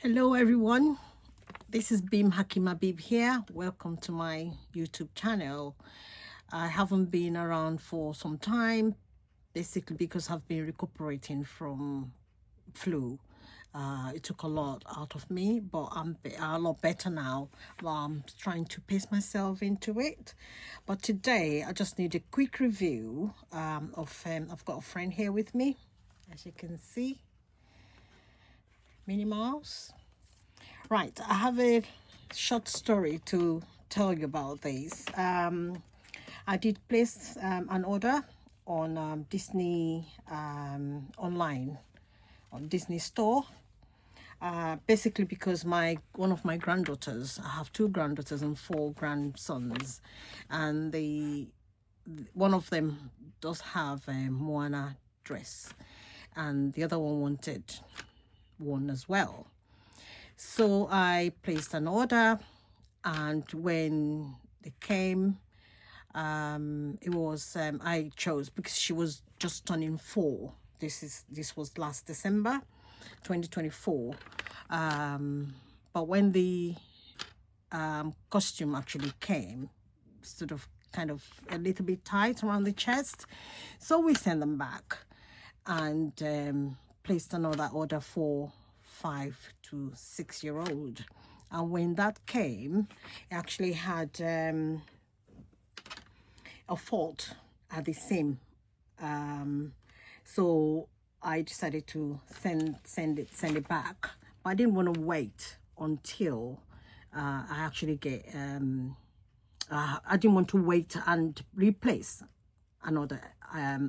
Hello everyone, this is Hakeem-Habeeb here. Welcome to my YouTube channel. I haven't been around for some time, basically because I've been recuperating from flu. It took a lot out of me, but I'm a lot better now. I'm trying to pace myself into it. But today I just need a quick review I've got a friend here with me, as you can see, Minnie Mouse. Right, I have a short story to tell you about this. I did place an order on Disney online, on Disney Store. Basically because one of my granddaughters, I have 2 granddaughters and 4 grandsons, and one of them does have a Moana dress, and the other one wanted one as well. So I placed an order, and when they came, it was I chose, because she was just turning 4. This was last December 2024. But when the costume actually came, sort of kind of a little bit tight around the chest, so we sent them back and placed another order for 5 to 6 year old. And when that came, it actually had a fault at the seam, so I decided to send it back. But I didn't want to wait until I actually get I didn't want to wait and replace another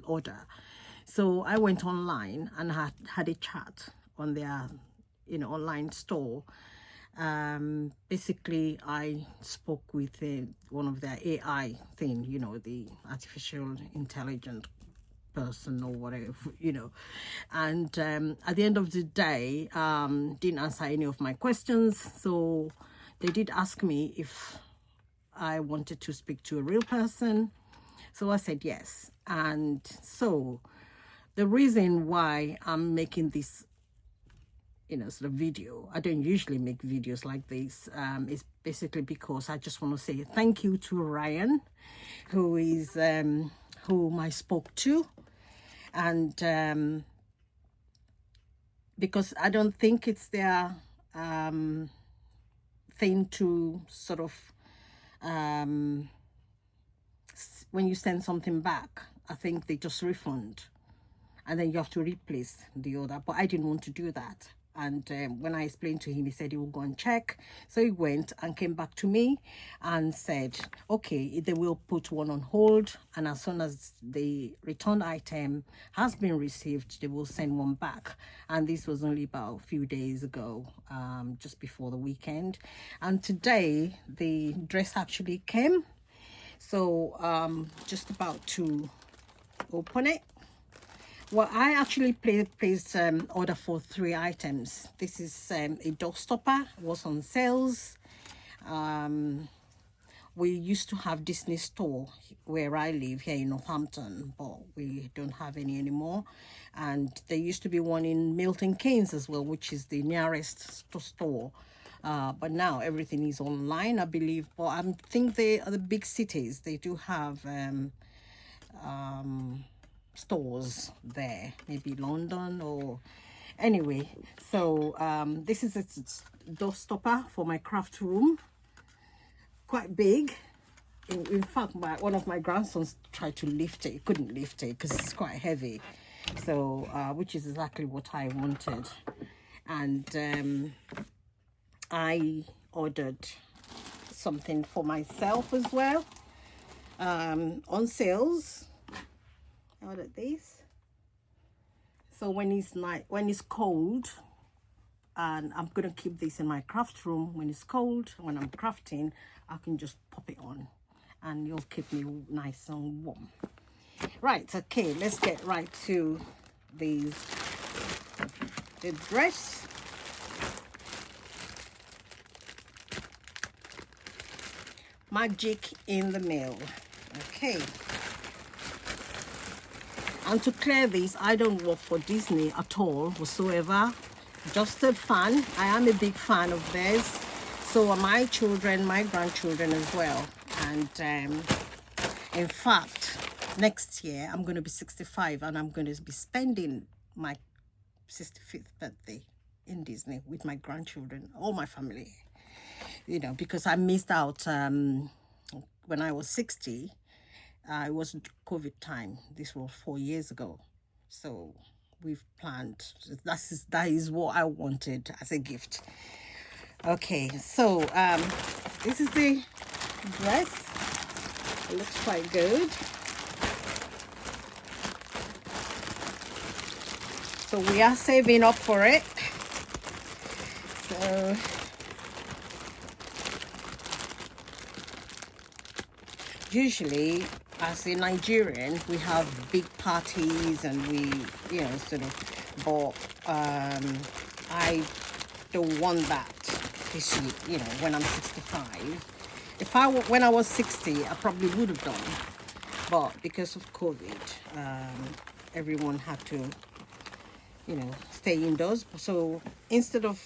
order. So I went online and had a chat on their online store. Basically I spoke with one of their AI thing, the artificial intelligent person or whatever, and at the end of the day, didn't answer any of my questions. So they did ask me if I wanted to speak to a real person, so I said yes. And so the reason why I'm making this sort of video, I don't usually make videos like this, is basically because I just want to say thank you to Ryan, who is whom I spoke to, and because I don't think it's their thing to sort of when you send something back, I think they just refund and then you have to replace the order. But I didn't want to do that. And when I explained to him, he said he will go and check. So he went and came back to me and said, okay, they will put one on hold, and as soon as the returned item has been received, they will send one back. And this was only about a few days ago, just before the weekend. And today the dress actually came. So just about to open it. Well, I actually placed order for 3 items. This is a door stopper. It was on sales. We used to have Disney Store where I live here in Northampton, but we don't have any anymore. And there used to be one in Milton Keynes as well, which is the nearest store. But now everything is online, I believe. But I think the other big cities, they do have stores there, maybe London or anyway. So this is a door stopper for my craft room, quite big. In fact, one of my grandsons tried to lift it. He couldn't lift it because it's quite heavy, so which is exactly what I wanted. And I ordered something for myself as well, on sales. I ordered this. So when it's cold, and I'm gonna keep this in my craft room, when it's cold, when I'm crafting, I can just pop it on and it'll keep me nice and warm. Right, okay, let's get right to the dress. Magic in the mail. Okay. And to clear this, I don't work for Disney at all whatsoever. just a fan. I am a big fan of theirs. So are my children, my grandchildren as well. And in fact, next year I'm going to be 65 and I'm going to be spending my 65th birthday in Disney with my grandchildren, all my family. You know, because I missed out when I was 60. It was COVID time. This was 4 years ago. So we've planned. That is what I wanted as a gift. Okay, so this is the dress. It looks quite good. So we are saving up for it. So usually, as a Nigerian, we have big parties and we, you know, sort of, but I don't want that this year, you know, when I'm 65. When I was 60, I probably would have done, but because of COVID, everyone had to, you know, stay indoors. So instead of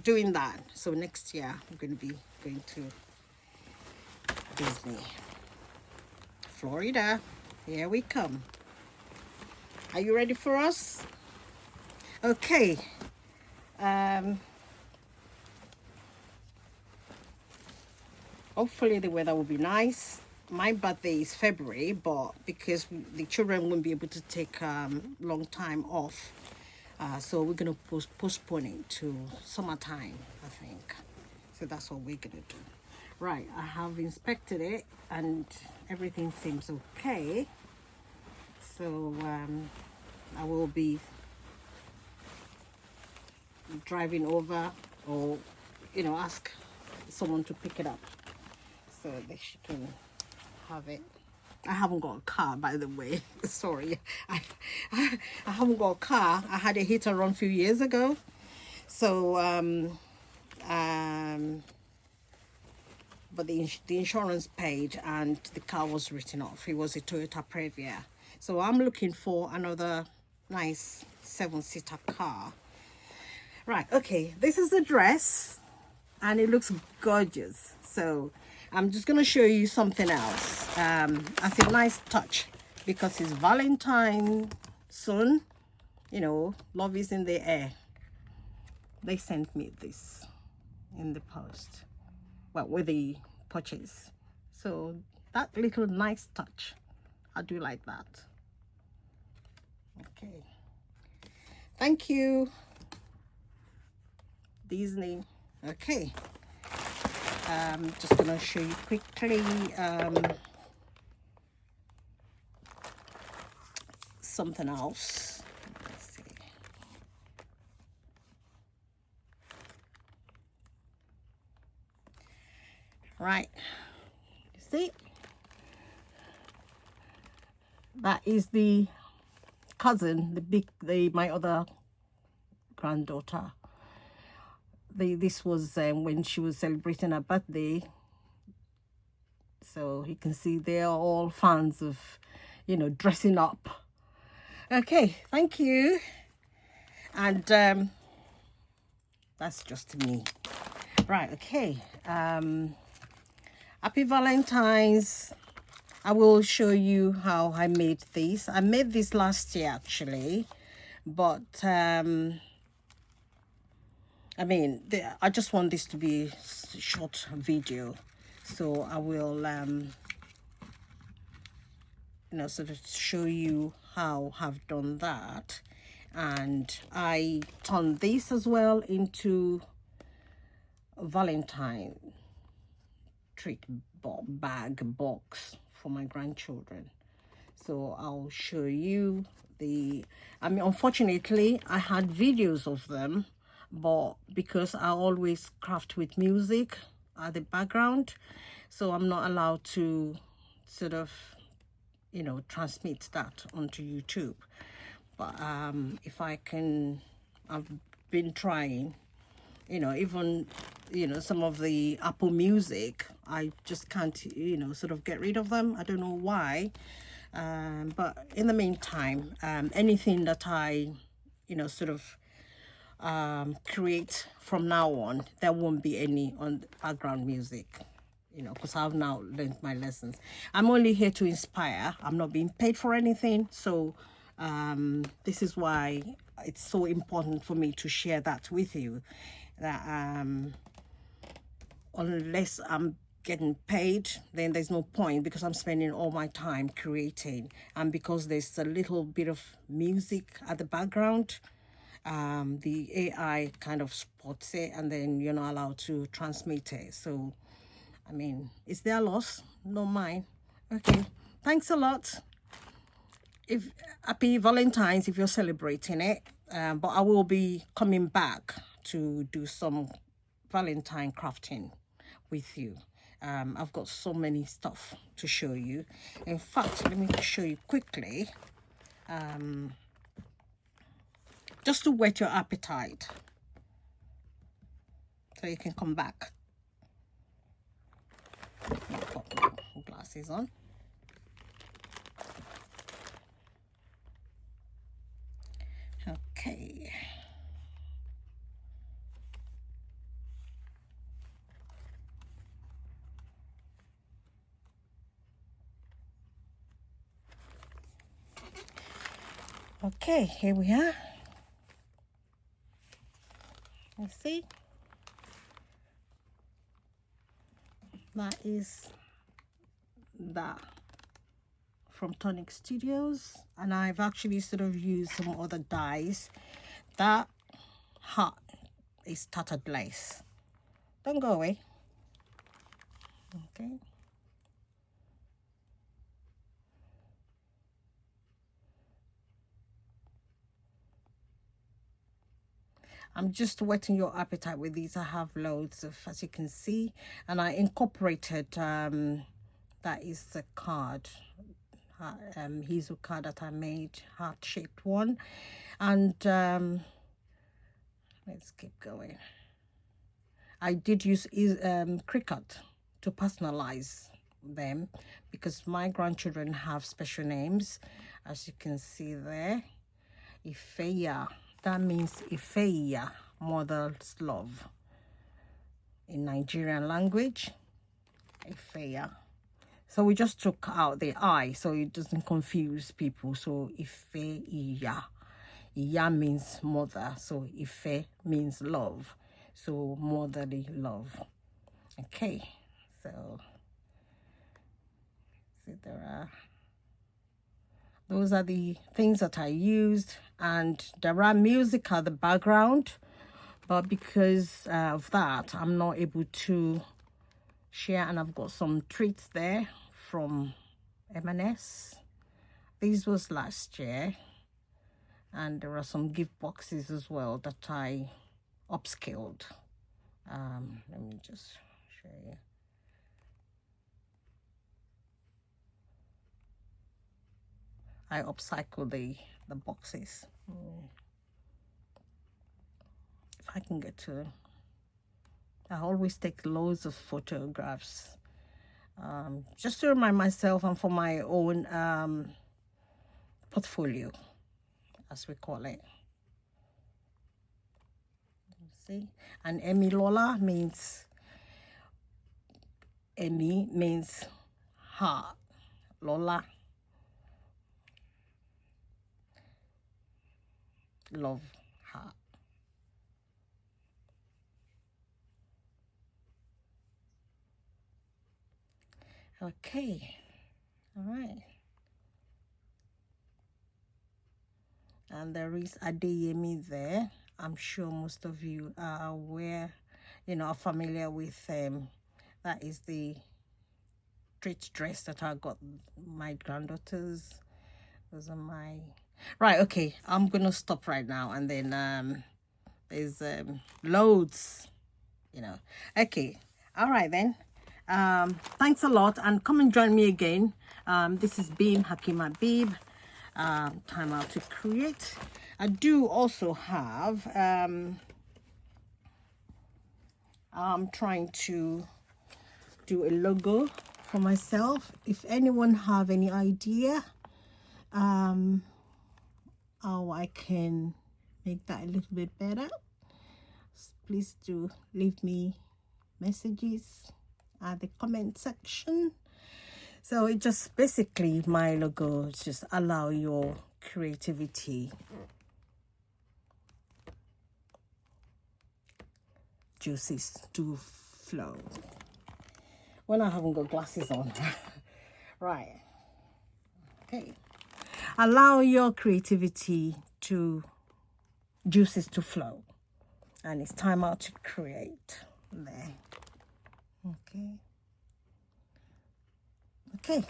doing that, so next year I'm going to be going to Disney, Florida. Here we come. Are you ready for us? Okay. Hopefully the weather will be nice. My birthday is February, but because the children won't be able to take long time off, so we're gonna postpone it to summertime, I think. So that's what we're gonna do. Right, I have inspected it and everything seems okay. So I will be driving over, or, you know, ask someone to pick it up so that she can have it. I haven't got a car, by the way. Sorry, I haven't got a car. I had a hit and run a few years ago. So but the insurance paid and the car was written off. It was a Toyota Previa. So I'm looking for another nice 7-seater car. Right, okay, this is the dress and it looks gorgeous. So I'm just gonna show you something else as a nice touch, because it's Valentine soon. You know, love is in the air. They sent me this in the post, well, with the purchase. So that little nice touch, I do like that. Okay, thank you, Disney. Okay, just gonna show you quickly something else. Let's see. Right, you see, that is the cousin, my other granddaughter. This was when she was celebrating her birthday. So you can see they're all fans of, you know, dressing up. Okay, thank you. And that's just me. Right, okay. Happy Valentine's. I will show you how I made this. I made this last year actually, but I mean, I just want this to be a short video, so I will you know, sort of show you how I've done that. And I turned this as well into a Valentine treat bag box for my grandchildren. So I'll show you I mean, unfortunately I had videos of them, but because I always craft with music at the background, so I'm not allowed to sort of, you know, transmit that onto YouTube. But if I can, I've been trying, you know, even, you know, some of the Apple Music, I just can't, you know, sort of get rid of them. I don't know why. But in the meantime, anything that I you know, sort of create from now on. There won't be any on background music, you know, because I've now learned my lessons. I'm only here to inspire. I'm not being paid for anything. So this is why it's so important for me to share that with you, that unless I'm getting paid, then there's no point, because I'm spending all my time creating, and because there's a little bit of music at the background, the AI kind of spots it, and then you're not allowed to transmit it. So I mean, it's their loss, not mine. Okay, thanks a lot. If happy Valentines if you're celebrating it, but I will be coming back to do some Valentine crafting with you. I've got so many stuff to show you. In fact, let me show you quickly, just to whet your appetite, so you can come back. I'll put my glasses on. Okay. Okay, here we are. You see? That is that from Tonic Studios, and I've actually sort of used some other dyes. That heart is tattered lace. Don't go away. Okay. I'm just whetting your appetite with these. I have loads of, as you can see, and I incorporated, that is the card, hazel card that I made, heart-shaped one. And let's keep going. I did use Cricut to personalize them, because my grandchildren have special names, as you can see there. Ifeya, that means Ifeya, mother's love, in Nigerian language. Ifeya. So we just took out the I so it doesn't confuse people. So Ifeya. Iya means mother, so Ife means love, so motherly love. Okay, so those are the things that I used, and there are music at the background, but because of that, I'm not able to share. And I've got some treats there from M&S. This was last year, and there are some gift boxes as well that I upscaled. Let me just show you. I upcycle the boxes. If I can get to, I always take loads of photographs, just to remind myself and for my own portfolio, as we call it. See, and Emi Lola means, Emi means heart, Lola, love, heart. Okay, all right. And there is Adeyemi there. I'm sure most of you are aware, you know, are familiar with that is the treat dress that I got my granddaughters. Those are my right. Okay, I'm gonna stop right now, and then there's loads, you know. Okay, all right then. Thanks a lot, and come and join me again. This is Beam Hakeem-Habeeb. Time out to create. I do also have I'm trying to do a logo for myself. If anyone have any idea how I can make that a little bit better, please do leave me messages at the comment section. So it just basically, my logo just allow your creativity juices to flow. Well, I haven't got glasses on. Right. Okay. Allow your creativity to juices to flow. And it's time out to create. There. Okay. Okay.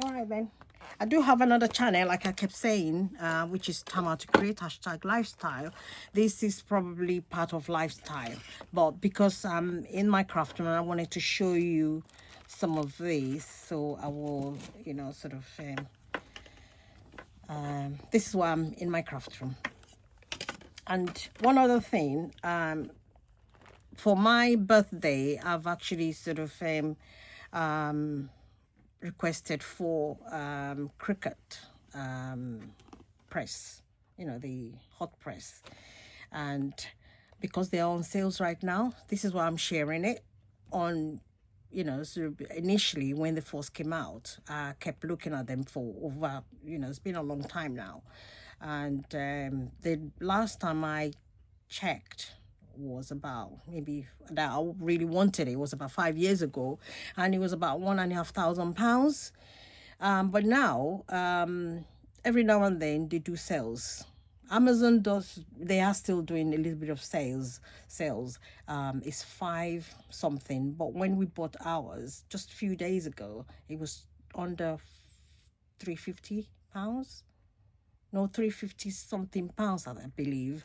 All right then. I do have another channel, like I kept saying, which is Time Out to Create, #lifestyle. This is probably part of lifestyle, but because I'm in my craft room, I wanted to show you some of these, so I will, you know, sort of this is why I'm in my craft room. And one other thing, for my birthday, I've actually sort of requested for cricket press, you know, the hot press, and because they're on sales right now, this is why I'm sharing it on, you know, so initially when they first came out, I kept looking at them for over, you know, it's been a long time now, and the last time I checked was about, maybe that I really wanted it was about 5 years ago, and it was about £1,500. But now every now and then they do sales. Amazon does, they are still doing a little bit of sales. It's 5 something, but when we bought ours just a few days ago, it was under £350. No, 350 something pounds, I believe,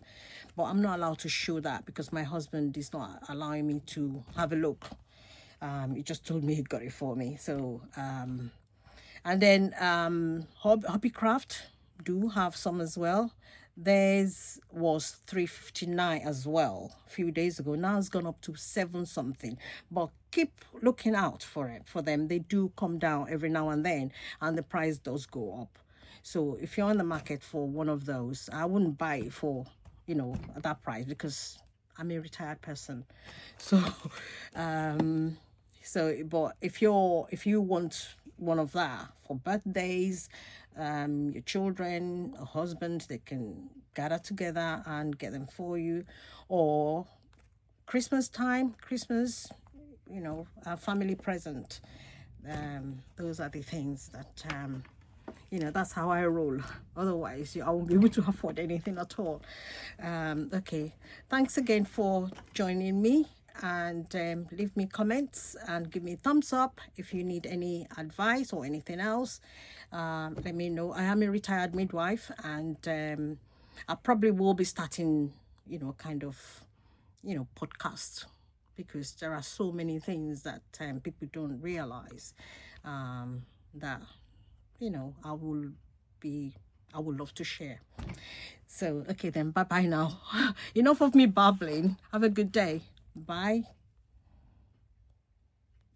but I'm not allowed to show that because my husband is not allowing me to have a look. He just told me he got it for me. So and then Hobbycraft do have some as well. Theirs was 359 as well a few days ago. Now it's gone up to 7 something, but keep looking out for it, for them. They do come down every now and then, and the price does go up. So if you're on the market for one of those, I wouldn't buy it for, you know, at that price, because I'm a retired person. So but if you want one of that for birthdays, your children, a husband, they can gather together and get them for you, or Christmas time, you know, a family present. Those are the things that you know, that's how I roll. Otherwise, I won't be able to afford anything at all. Okay, thanks again for joining me, and leave me comments and give me a thumbs up if you need any advice or anything else. Let me know. I am a retired midwife, and I probably will be starting, you know, kind of, you know, podcast, because there are so many things that people don't realize that, you know, I would love to share. So, okay then, bye-bye now. Enough of me babbling. Have a good day. Bye.